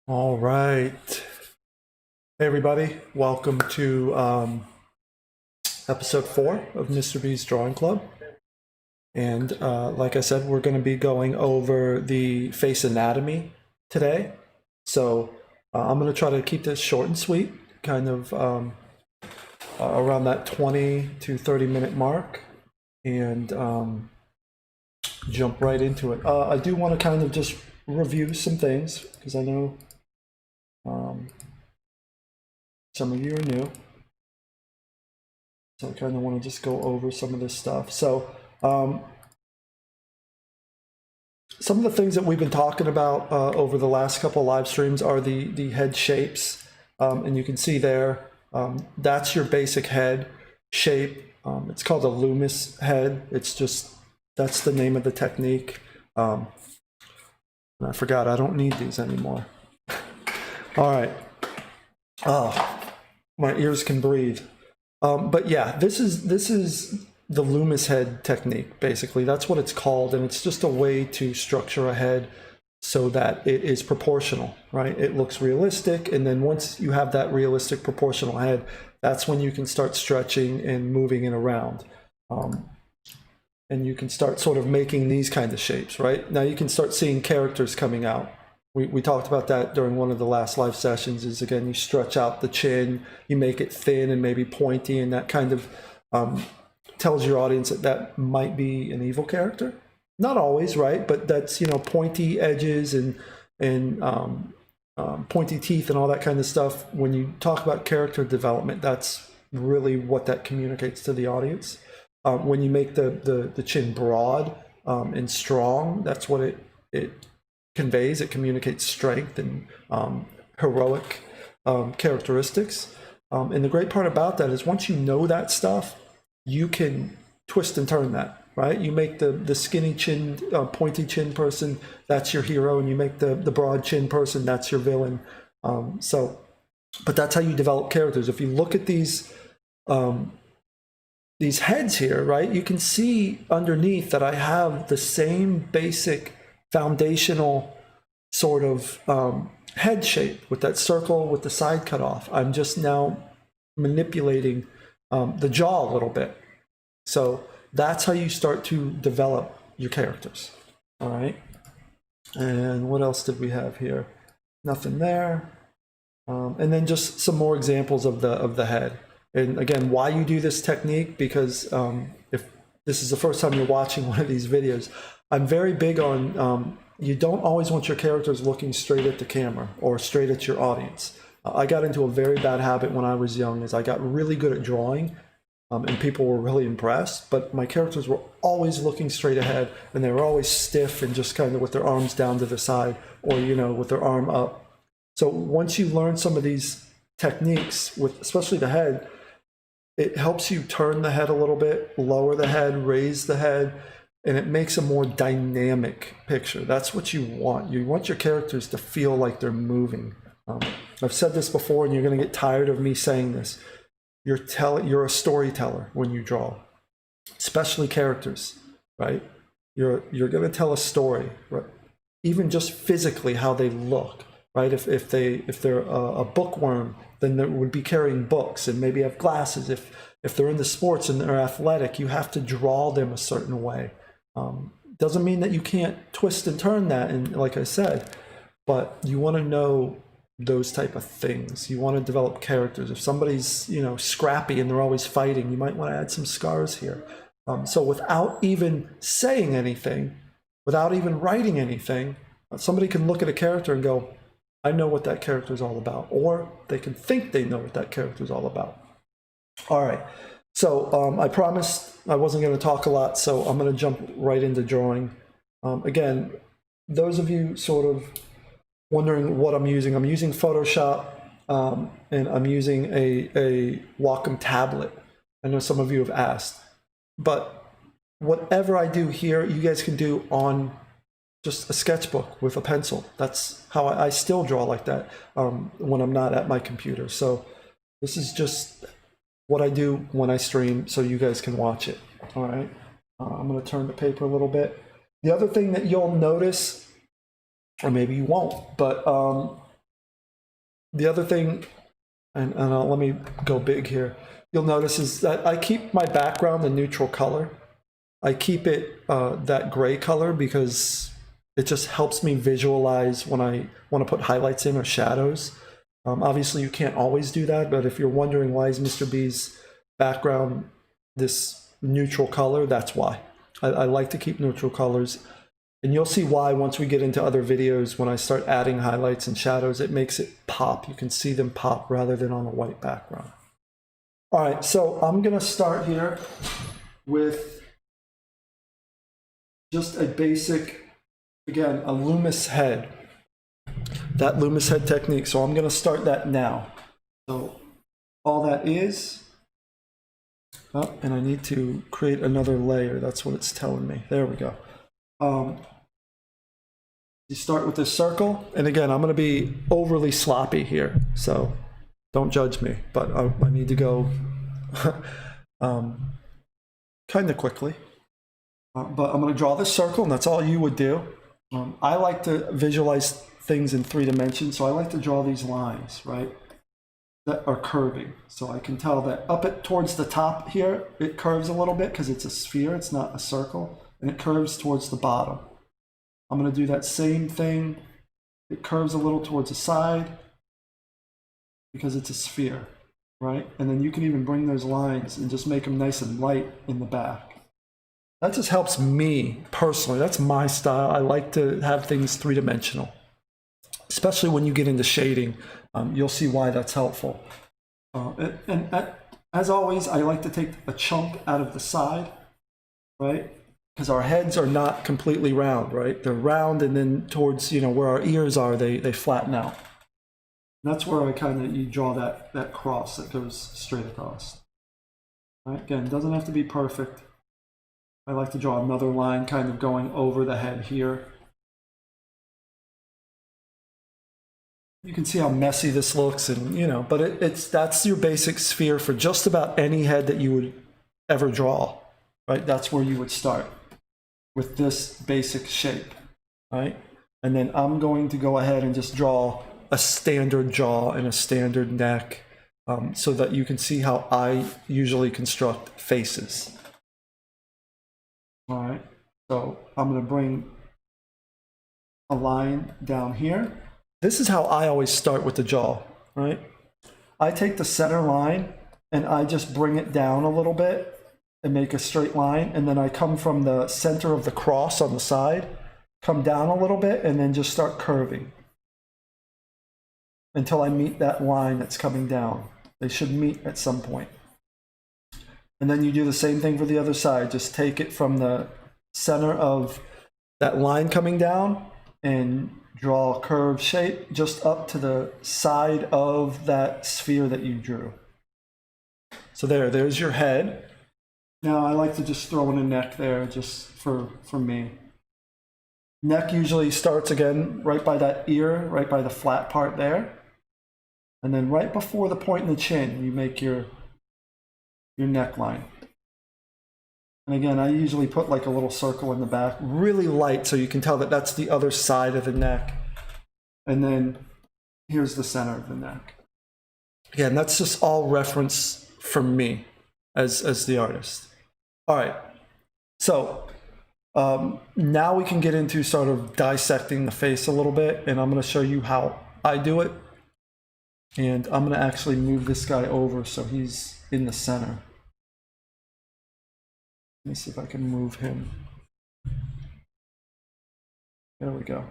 All right. Hey, everybody. Welcome to episode 4 of Mr. B's Drawing Club. And like I said, we're going to be going over the face anatomy today. So I'm going to try to keep this short and sweet, kind of around that 20 to 30-minute mark, and jump right into it. I do want to kind of just review some things because I know some of you are new. So I kind of want to just go over some of this stuff. So some of the things that we've been talking about over the last couple of live streams are the head shapes. And you can see there, that's your basic head shape. It's called a Loomis head. It's just, that's the name of the technique. And I forgot, I don't need these anymore. All right. Oh, my ears can breathe. But yeah, this is the Loomis head technique, basically. That's what it's called, and it's just a way to structure a head so that it is proportional, right? It looks realistic, and then once you have that realistic proportional head, that's when you can start stretching and moving it around. And you can start sort of making these kind of shapes, right? Now you can start seeing characters coming out. We talked about that during one of the last live sessions, is again, you stretch out the chin, you make it thin and maybe pointy, and that kind of tells your audience that that might be an evil character. Not always, right? But that's, you know, pointy edges and pointy teeth and all that kind of stuff. When you talk about character development, that's really what that communicates to the audience. When you make the chin broad and strong, that's what it conveys. It communicates strength and heroic characteristics. And the great part about that is once you know that stuff, you can twist and turn that, right? You make the skinny chin, pointy chin person, that's your hero, and you make the broad chin person, that's your villain. But that's how you develop characters. If you look at these heads here, right, you can see underneath that I have the same basic foundational sort of head shape with that circle with the side cut off. I'm just now manipulating the jaw a little bit. So that's how you start to develop your characters. All right. And what else did we have here? Nothing there. And then just some more examples of the head. And again, why you do this technique, because if this is the first time you're watching one of these videos, I'm very big on you don't always want your characters looking straight at the camera or straight at your audience. I got into a very bad habit when I was young, is I got really good at drawing and people were really impressed, but my characters were always looking straight ahead and they were always stiff and just kind of with their arms down to the side, or, you know, with their arm up. So once you learn some of these techniques, with especially the head, it helps you turn the head a little bit, lower the head, raise the head, and it makes a more dynamic picture. That's what you want. You want your characters to feel like they're moving. I've said this before, and you're going to get tired of me saying this. You're a storyteller when you draw, especially characters, right? You're going to tell a story, right? Even just physically how they look, right? If they're a bookworm, then they would be carrying books and maybe have glasses. If they're into sports and they're athletic, you have to draw them a certain way. Doesn't mean that you can't twist and turn that, and like I said, but you want to know those type of things. You want to develop characters. If somebody's, you know, scrappy and they're always fighting, you might want to add some scars here. So without even saying anything, without even writing anything, somebody can look at a character and go, I know what that character is all about, or they can think they know what that character is all about. All right. So I promised I wasn't going to talk a lot, so I'm going to jump right into drawing. Again, those of you sort of wondering what I'm using Photoshop, and I'm using a Wacom tablet. I know some of you have asked, but whatever I do here, you guys can do on just a sketchbook with a pencil. That's how I still draw like that when I'm not at my computer. So this is just what I do when I stream, so you guys can watch it. All right. I'm going to turn the paper a little bit. The other thing that you'll notice, or maybe you won't, but The other thing, and let me go big here, you'll notice is that I keep my background a neutral color. I keep it that gray color because it just helps me visualize when I want to put highlights in or shadows. Obviously, you can't always do that, but if you're wondering why is Mr. B's background this neutral color, that's why. I like to keep neutral colors. And you'll see why once we get into other videos. When I start adding highlights and shadows, it makes it pop. You can see them pop rather than on a white background. All right, so I'm going to start here with just a basic, again, a Loomis head. That Loomis head technique. So I'm going to start that now. So all that is, oh, and I need to create another layer. That's what it's telling me. There we go. You start with this circle, and again, I'm going to be overly sloppy here, so don't judge me, but I need to go kind of quickly. But I'm going to draw this circle, and that's all you would do. I like to visualize things in 3 dimensions, so I like to draw these lines, right, that are curving. So I can tell that up it towards the top here, it curves a little bit because it's a sphere, it's not a circle, and it curves towards the bottom. I'm going to do that same thing. It curves a little towards the side because it's a sphere, right? And then you can even bring those lines and just make them nice and light in the back. That just helps me personally. That's my style. I like to have things 3-dimensional, especially when you get into shading. You'll see why that's helpful. As always, I like to take a chunk out of the side, right? Because our heads are not completely round, right? They're round, and then towards, you know, where our ears are, they flatten out. And that's where I kind of, you draw that cross that goes straight across. Right? Again, it doesn't have to be perfect. I like to draw another line kind of going over the head here. You can see how messy this looks, and you know, but that's your basic sphere for just about any head that you would ever draw, right? That's where you would start, with this basic shape, right? And then I'm going to go ahead and just draw a standard jaw and a standard neck, so that you can see how I usually construct faces. All right, so I'm going to bring a line down here. This is how I always start with the jaw, right? I take the center line and I just bring it down a little bit and make a straight line, and then I come from the center of the cross on the side, come down a little bit, and then just start curving until I meet that line that's coming down. They should meet at some point. And then you do the same thing for the other side. Just take it from the center of that line coming down and draw a curved shape just up to the side of that sphere that you drew. So there's your head. Now I like to just throw in a neck there just for me. Neck usually starts again right by that ear, right by the flat part there. And then right before the point in the chin, you make your neckline. And again, I usually put like a little circle in the back, really light, so you can tell that that's the other side of the neck. And then here's the center of the neck. Again, that's just all reference from me as the artist. All right, so now we can get into sort of dissecting the face a little bit, and I'm going to show you how I do it. And I'm going to actually move this guy over so he's in the center. Let me see if I can move him. There we go.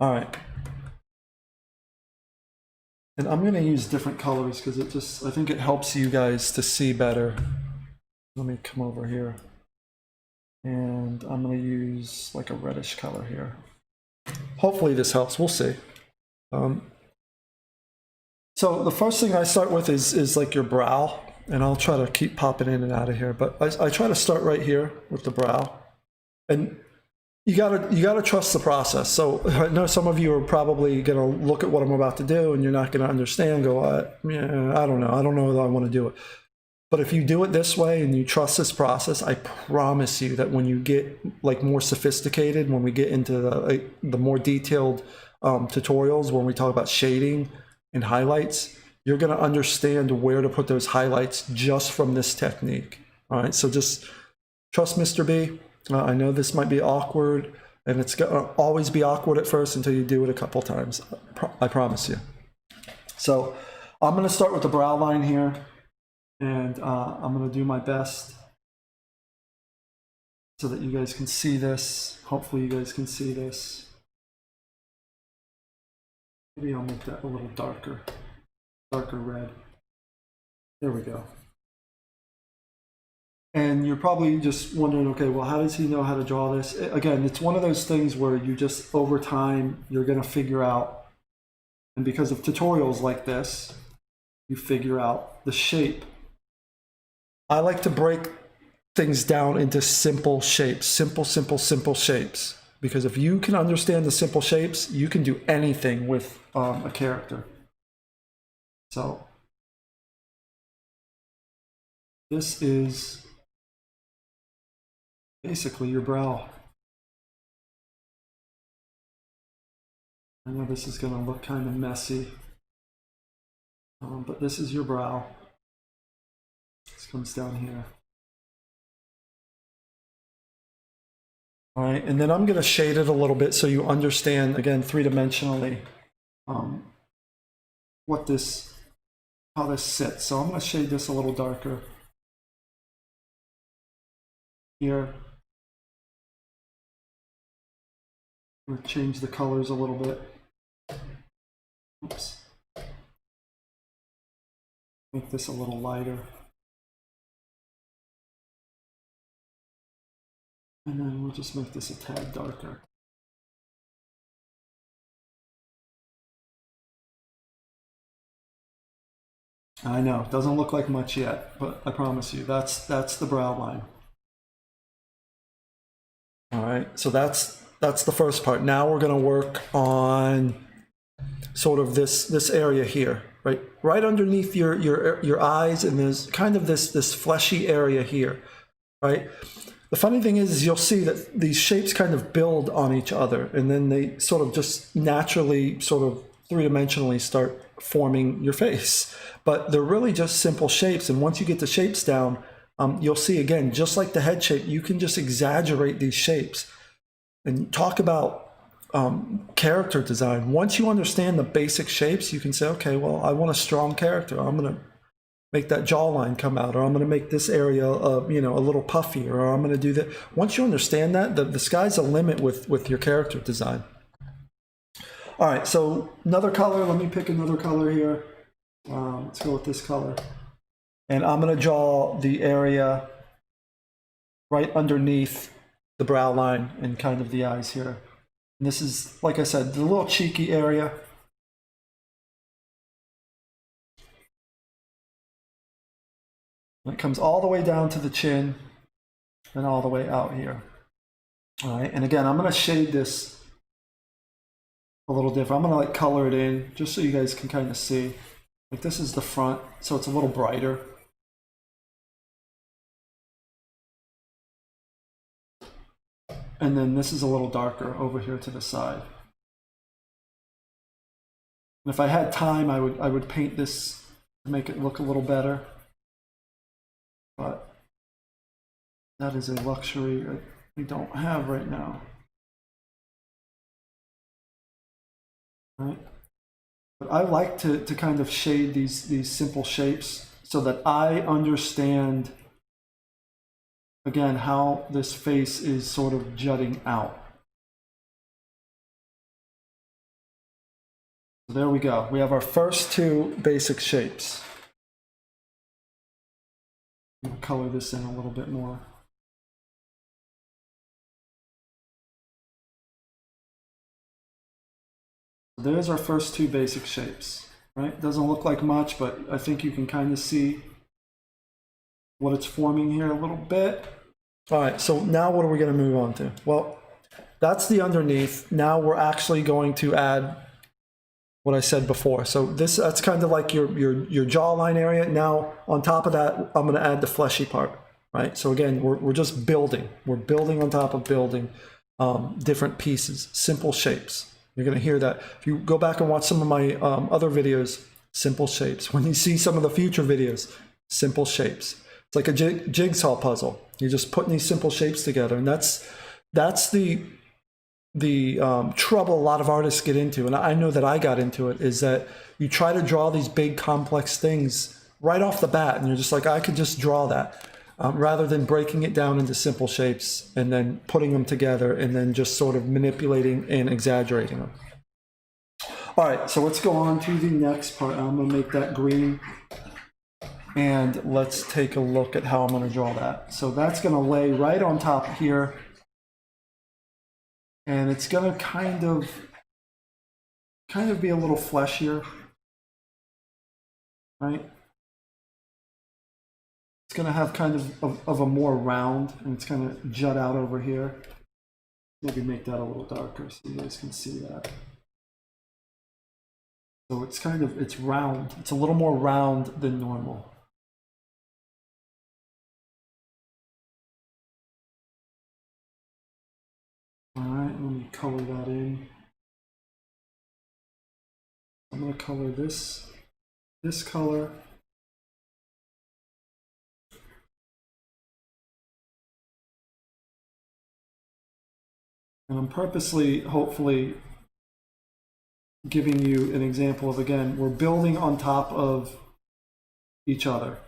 All right. And I'm going to use different colors because I think it helps you guys to see better. Let me come over here. And I'm going to use like a reddish color here. Hopefully this helps. We'll see. So the first thing I start with is like your brow. And I'll try to keep popping in and out of here. But I try to start right here with the brow. And you gotta trust the process. So I know some of you are probably gonna look at what I'm about to do and you're not gonna understand, go, yeah, I don't know that I want to do it. But if you do it this way and you trust this process, I promise you that when you get like more sophisticated, when we get into the more detailed tutorials, when we talk about shading and highlights, you're going to understand where to put those highlights just from this technique. All right, so just trust Mr. B. I know this might be awkward, and it's going to always be awkward at first until you do it a couple times. I promise you. So I'm going to start with the brow line here. And I'm going to do my best so that you guys can see this. Hopefully you guys can see this. Maybe I'll make that a little darker red. There we go. And you're probably just wondering, okay, well, how does he know how to draw this? Again, it's one of those things where you just, over time, you're going to figure out, and because of tutorials like this, you figure out the shape. I like to break things down into simple shapes, simple shapes. Because if you can understand the simple shapes, you can do anything with a character. So this is basically your brow. I know this is going to look kind of messy, but this is your brow. This comes down here. All right, and then I'm going to shade it a little bit so you understand, again, three-dimensionally, how this sits. So I'm going to shade this a little darker here. I'm going to change the colors a little bit. Oops. Make this a little lighter. And then we'll just make this a tad darker. I know, it doesn't look like much yet, but I promise you, that's the brow line. All right, so that's the first part. Now we're going to work on sort of this area here, right underneath your eyes, and there's kind of this fleshy area here, right? The funny thing is you'll see that these shapes kind of build on each other, and then they sort of just naturally sort of three-dimensionally start forming your face. But they're really just simple shapes, and once you get the shapes down, you'll see, again, just like the head shape, you can just exaggerate these shapes. And talk about character design. Once you understand the basic shapes, you can say, okay, well, I want a strong character. I'm going to make that jawline come out, or I'm going to make this area, a little puffier, or I'm going to do that. Once you understand that, the sky's the limit with your character design. All right, so another color. Let me pick another color here. Let's go with this color. And I'm going to draw the area right underneath the brow line and kind of the eyes here. And this is, like I said, the little cheeky area. And it comes all the way down to the chin and all the way out here. All right, and again, I'm going to shade this a little different. I'm going to like color it in just so you guys can kind of see. Like this is the front, so it's a little brighter. And then this is a little darker over here to the side. And if I had time, I would paint this to make it look a little better. But that is a luxury we don't have right now. Right? But I like to kind of shade these simple shapes so that I understand, again, how this face is sort of jutting out. So there we go. We have our first two basic shapes. I'll color this in a little bit more. There's our first two basic shapes, right? Doesn't look like much, but I think you can kind of see what it's forming here a little bit. All right, so now what are we going to move on to? Well, that's the underneath. Now we're actually going to add what I said before. So that's kind of like your jawline area. Now on top of that, I'm going to add the fleshy part, right? So again, we're just building. We're building on top of building different pieces, simple shapes. You're going to hear that. If you go back and watch some of my other videos, simple shapes. When you see some of the future videos, simple shapes. It's like a jigsaw puzzle. You're just putting these simple shapes together, and that's the trouble a lot of artists get into, and I know that I got into it, is that you try to draw these big complex things right off the bat, and you're just like, I could just draw that, rather than breaking it down into simple shapes and then putting them together and then just sort of manipulating and exaggerating them. All right, so let's go on to the next part. I'm gonna make that green, and let's take a look at how I'm gonna draw that. So that's gonna lay right on top here. And it's gonna kind of be a little fleshier, right? It's gonna have kind of a more round, and it's gonna jut out over here. Maybe make that a little darker so you guys can see that. So it's it's round. It's a little more round than normal. All right, let me color that in. I'm going to color this color. And I'm purposely, hopefully, giving you an example of, again, we're building on top of each other.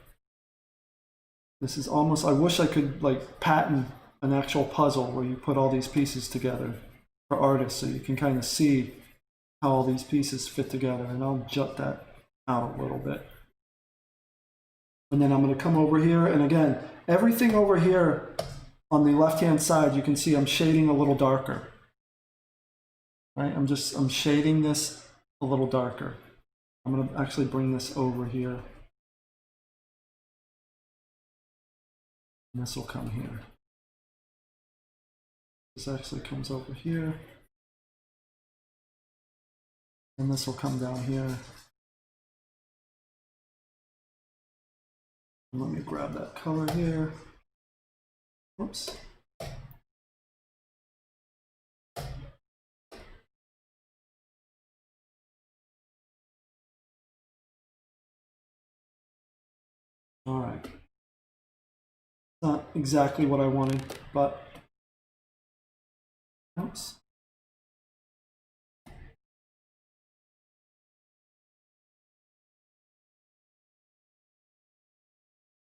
This is almost, I wish I could like patent an actual puzzle where you put all these pieces together for artists so you can kind of see how all these pieces fit together, and I'll jut that out a little bit. And then I'm going to come over here, and again, everything over here on the left hand side, you can see I'm shading a little darker, right? I'm shading this a little darker. I'm going to actually bring this over here, and this will come here. This actually comes over here, and this will come down here. And let me grab that color here. Oops. All right. Not exactly what I wanted, but oops.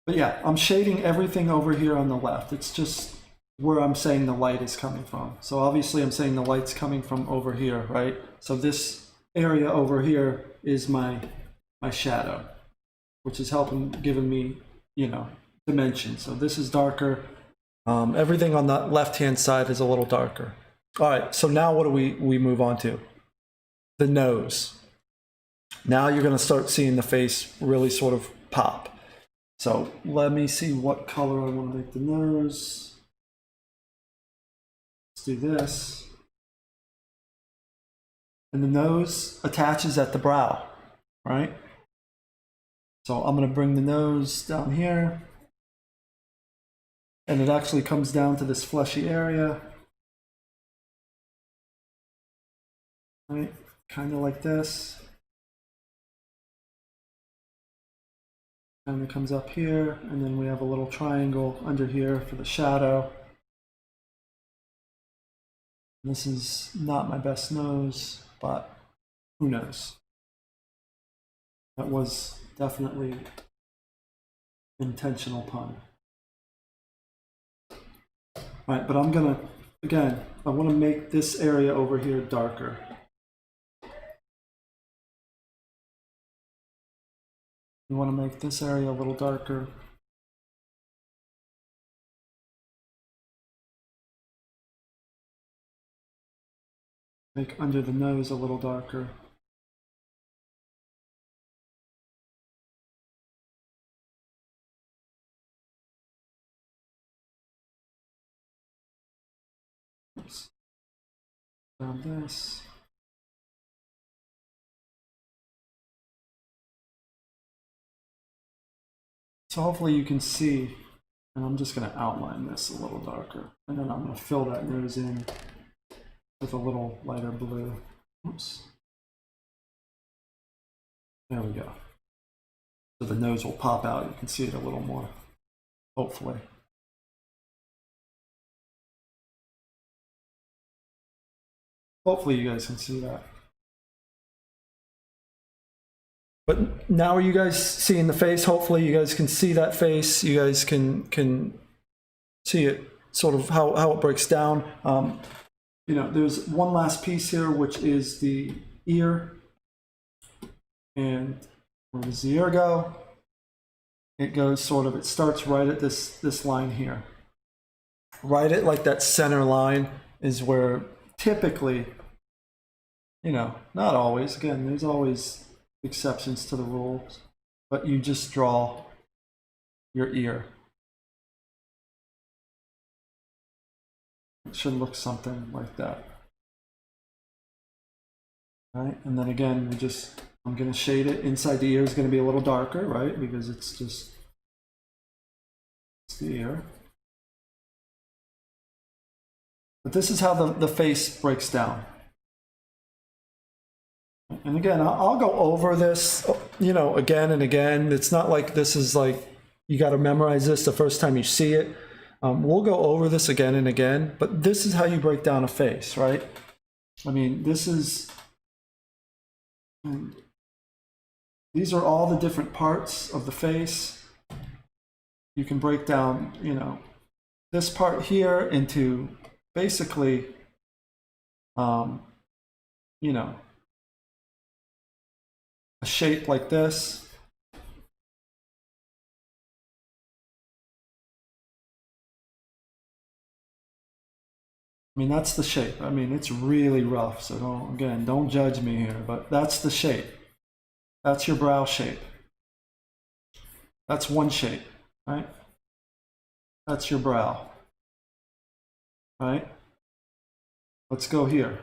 But yeah, I'm shading everything over here on the left. It's just where I'm saying the light is coming from. So obviously I'm saying the light's coming from over here, right? So this area over here is my shadow, which is giving me, you know, dimension. So this is darker. Everything on the left-hand side is a little darker. All right, so now what do we move on to? The nose. Now you're gonna start seeing the face really sort of pop. So let me see what color I want to make the nose. Let's do this. And the nose attaches at the brow, right? So I'm going to bring the nose down here. And it actually comes down to this fleshy area. Right? Kind of like this. And it comes up here, and then we have a little triangle under here for the shadow. This is not my best nose, but who knows? That was definitely an intentional pun. All right, but I'm gonna, again, I want to make this area over here darker. You want to make this area a little darker. Make under the nose a little darker. Oops. Around this. So hopefully you can see, and I'm just going to outline this a little darker, and then I'm going to fill that nose in with a little lighter blue. Oops. There we go. So the nose will pop out. You can see it a little more, hopefully. Hopefully you guys can see that. But now are you guys seeing the face? Hopefully you guys can see that face. You guys can see it, sort of how it breaks down. You know, there's one last piece here, which is the ear. And where does the ear go? It goes sort of, it starts right at this line here. Right at like that center line is where typically, you know, not always, again, there's always exceptions to the rules, but you just draw your ear. It should look something like that. All right, and then again, I'm going to shade it. Inside the ear is going to be a little darker, right? Because it's the ear. But this is how the face breaks down. And again, I'll go over this, you know, again and again. It's not like this is like you got to memorize this the first time you see it. We'll go over this again and again, but this is how you break down a face, right? I mean, these are all the different parts of the face. You can break down, you know, this part here into basically, you know, a shape like this. I mean, that's the shape. I mean, it's really rough, so don't judge me here, but that's the shape. That's your brow shape. That's one shape, right? That's your brow, right? Let's go here.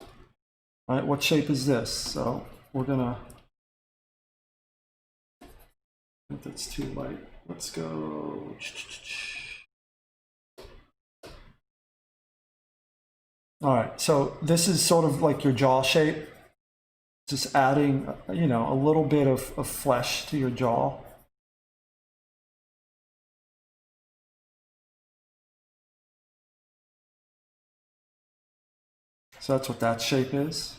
All right, what shape is this? So we're gonna, I think that's too light. Let's go. All right, so this is sort of like your jaw shape. Just adding, you know, a little bit of flesh to your jaw. So that's what that shape is.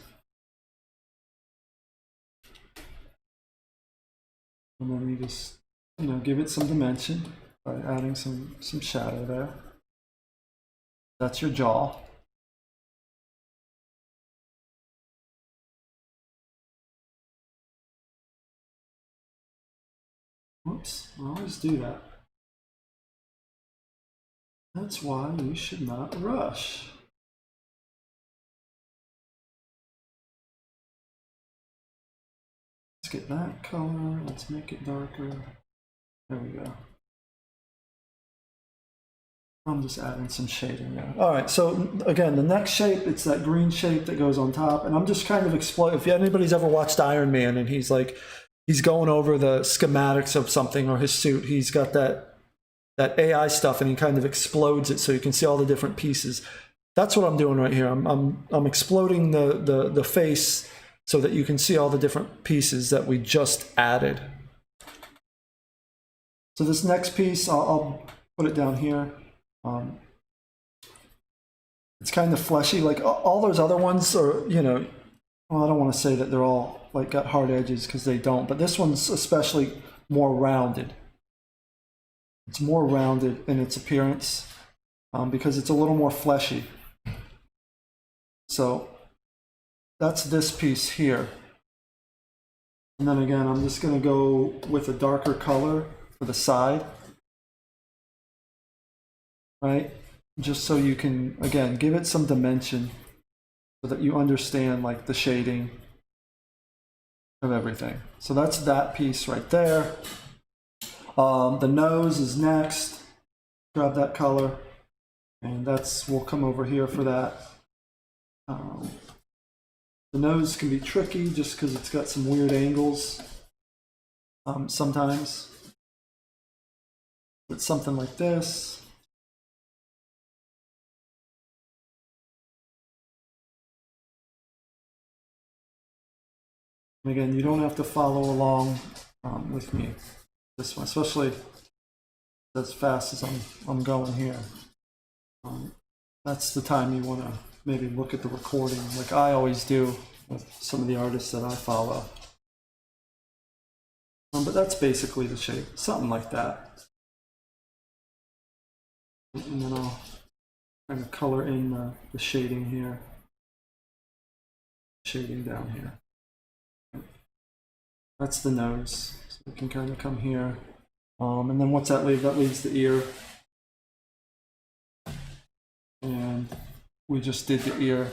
And then you just, you know, give it some dimension by adding some shadow there. That's your jaw. Whoops, I always do that. That's why you should not rush. Let's get that color, let's make it darker. There we go. I'm just adding some shading there. All right, so again, the next shape, it's that green shape that goes on top, and I'm just kind of exploring. If anybody's ever watched Iron Man and he's going over the schematics of something or his suit, he's got that AI stuff and he kind of explodes it so you can see all the different pieces. That's what I'm doing right here. I'm exploding the face so that you can see all the different pieces that we just added. So this next piece, I'll put it down here. It's kind of fleshy, like all those other ones are, you know, well, I don't want to say that they're all like got hard edges because they don't, but this one's especially more rounded. It's more rounded in its appearance because it's a little more fleshy. So that's this piece here. And then again, I'm just going to go with a darker color for the side. Right? Just so you can, again, give it some dimension so that you understand like the shading of everything. So that's that piece right there. The nose is next. Grab that color, and we'll come over here for that. The nose can be tricky just because it's got some weird angles sometimes. It's something like this. And again, you don't have to follow along with me this one, especially as fast as I'm going here. That's the time you want to maybe look at the recording, like I always do with some of the artists that I follow. But that's basically the shape, something like that. And then I'll kind of color in the shading here, shading down here. That's the nose, so we can kind of come here. And then what's that leave? That leaves the ear. And we just did the ear.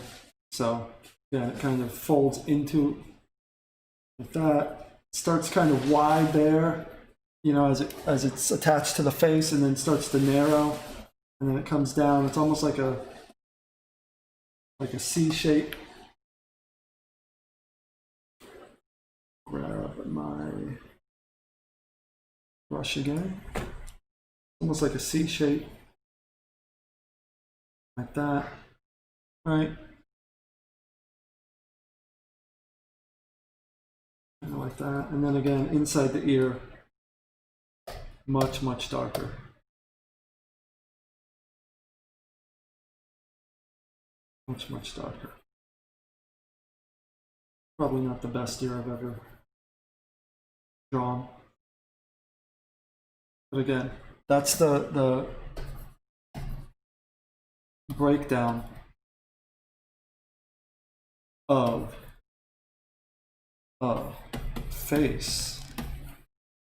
So yeah, it kind of folds into like that. It starts kind of wide there, you know, as it's attached to the face, and then starts to narrow, and then it comes down. It's almost like a C shape. Grab my brush again. Almost like a C shape. Like that. Right? Kind of like that. And then again, inside the ear, much, much darker. Much, much darker. Probably not the best ear I've ever drawn. But again, that's the breakdown of face,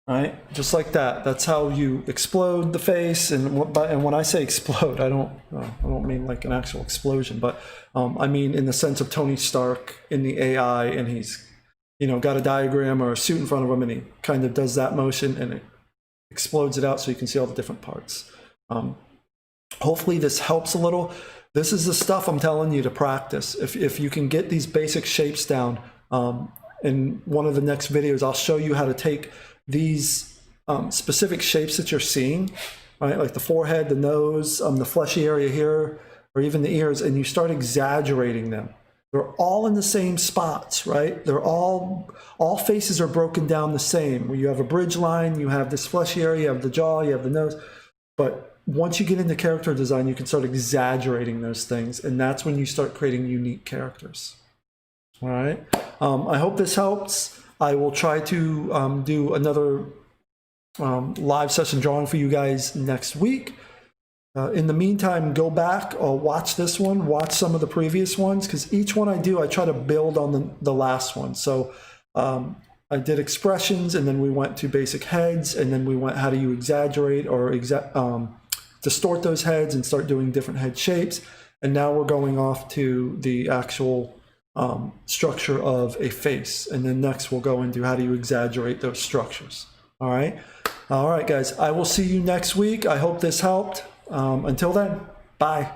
right? Just like that. That's how you explode the face. And when I say explode, I don't mean like an actual explosion, but I mean in the sense of Tony Stark in the AI, and he's, you know, got a diagram or a suit in front of him, and he kind of does that motion and it explodes it out so you can see all the different parts. Hopefully this helps a little. This is the stuff I'm telling you to practice. If you can get these basic shapes down, in one of the next videos, I'll show you how to take these specific shapes that you're seeing, right? Like the forehead, the nose, the fleshy area here, or even the ears, and you start exaggerating them. They're all in the same spots, right? They're all faces are broken down the same. Where you have a bridge line, you have this fleshy area, you have the jaw, you have the nose. But once you get into character design, you can start exaggerating those things, and that's when you start creating unique characters. All right. I hope this helps. I will try to do another live session drawing for you guys next week. In the meantime, go back or watch this one, watch some of the previous ones, because each one I do, I try to build on the last one. So I did expressions, and then we went to basic heads, and then we went how do you exaggerate or distort those heads and start doing different head shapes. And now we're going off to the actual structure of a face. And then next we'll go into how do you exaggerate those structures. All right. All right, guys, I will see you next week. I hope this helped. Until then, bye.